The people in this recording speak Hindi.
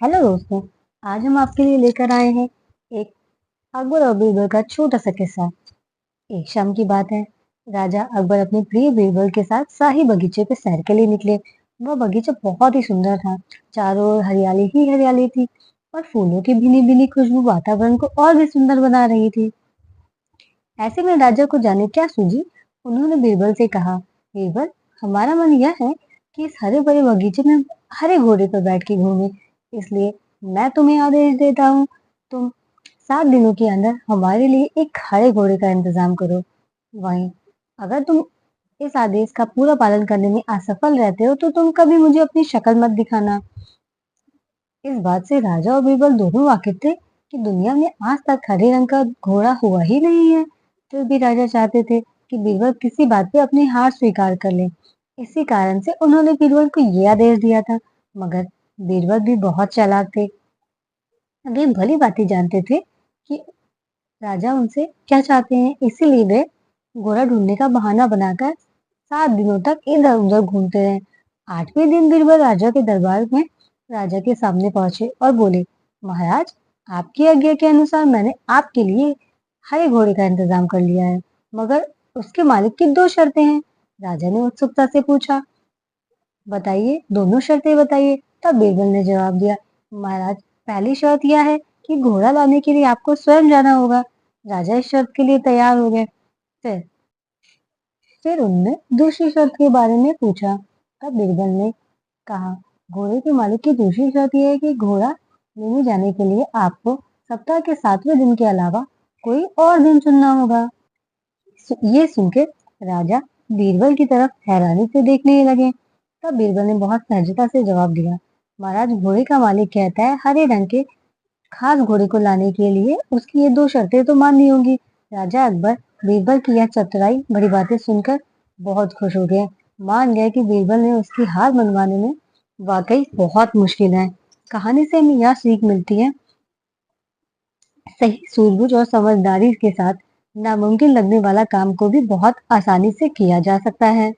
हेलो दोस्तों। आज हम आपके लिए लेकर आए हैं एक अकबर और बीरबल का छोटा सा किस्सा। एक शाम की बात है। राजा अकबर अपने प्रिय बीरबल के साथ शाही बगीचे पे सैर के लिए निकले। वह बगीचा बहुत ही सुंदर था। चारों ओर हरियाली ही हरियाली थी और फूलों की भीनी भीनी खुशबू वातावरण को और भी सुंदर बना रही थी। ऐसे में राजा को जाने क्या सूझी। उन्होंने बीरबल से कहा, बीरबल, हमारा मन यह है कि इस हरे भरे बगीचे में हरे घोड़े पर बैठ के घूमे। इसलिए मैं तुम्हें आदेश देता हूँ, तुम 7 दिनों के अंदर हमारे लिए एक हरे घोड़े का इंतजाम करो। वहीं अगर तुम इस आदेश का पूरा पालन करने में असफल रहते हो तो तुम कभी मुझे अपनी शक्ल मत दिखाना। इस बात से राजा और बीरबल दोनों वाकिफ थे कि दुनिया में आज तक हरे रंग का घोड़ा हुआ ही नहीं है। फिर भी राजा चाहते थे कि बीरबल किसी बात पे अपनी हार स्वीकार कर ले। इसी कारण से उन्होंने बीरबल को ये आदेश दिया था। मगर बीरबल भी बहुत चालाक थे। वे भली भांति जानते थे कि राजा उनसे क्या चाहते हैं, इसीलिए वे घोड़ा ढूंढने का बहाना बनाकर 7 दिनों तक इधर उधर घूमते रहे। 8वें दिन बीरबल राजा के दरबार में राजा के सामने पहुंचे और बोले, महाराज, आपकी आज्ञा के अनुसार मैंने आपके लिए हरे घोड़े का इंतजाम कर लिया है, मगर उसके मालिक की 2 शर्तें हैं। राजा ने उत्सुकता से पूछा, बताइए, दोनों शर्तें बताइए। तब बीरबल ने जवाब दिया, महाराज, पहली शर्त यह है कि घोड़ा लाने के लिए आपको स्वयं जाना होगा। राजा इस शर्त के लिए तैयार हो गए। फिर फिर उनने दूसरी शर्त के बारे में पूछा। तब बीरबल ने कहा, घोड़े के मालिक की दूसरी शर्त यह है कि घोड़ा लेने जाने के लिए आपको सप्ताह के 7वें दिन के अलावा कोई और दिन चुनना होगा। ये सुनकर राजा बीरबल की तरफ हैरानी से देखने लगे। तब बीरबल ने बहुत सहजता से जवाब दिया, महाराज, घोड़े का मालिक कहता है हरे रंग के खास घोड़े को लाने के लिए उसकी ये 2 शर्तें तो माननी होंगी। राजा अकबर बीरबल की यह चतुराई बड़ी बातें सुनकर बहुत खुश हो गए। मान गए कि बीरबल ने उसकी हार मनवाने में वाकई बहुत मुश्किल है। कहानी से हमें यह सीख मिलती है, सही सूझबूझ और समझदारी के साथ नामुमकिन लगने वाला काम को भी बहुत आसानी से किया जा सकता है।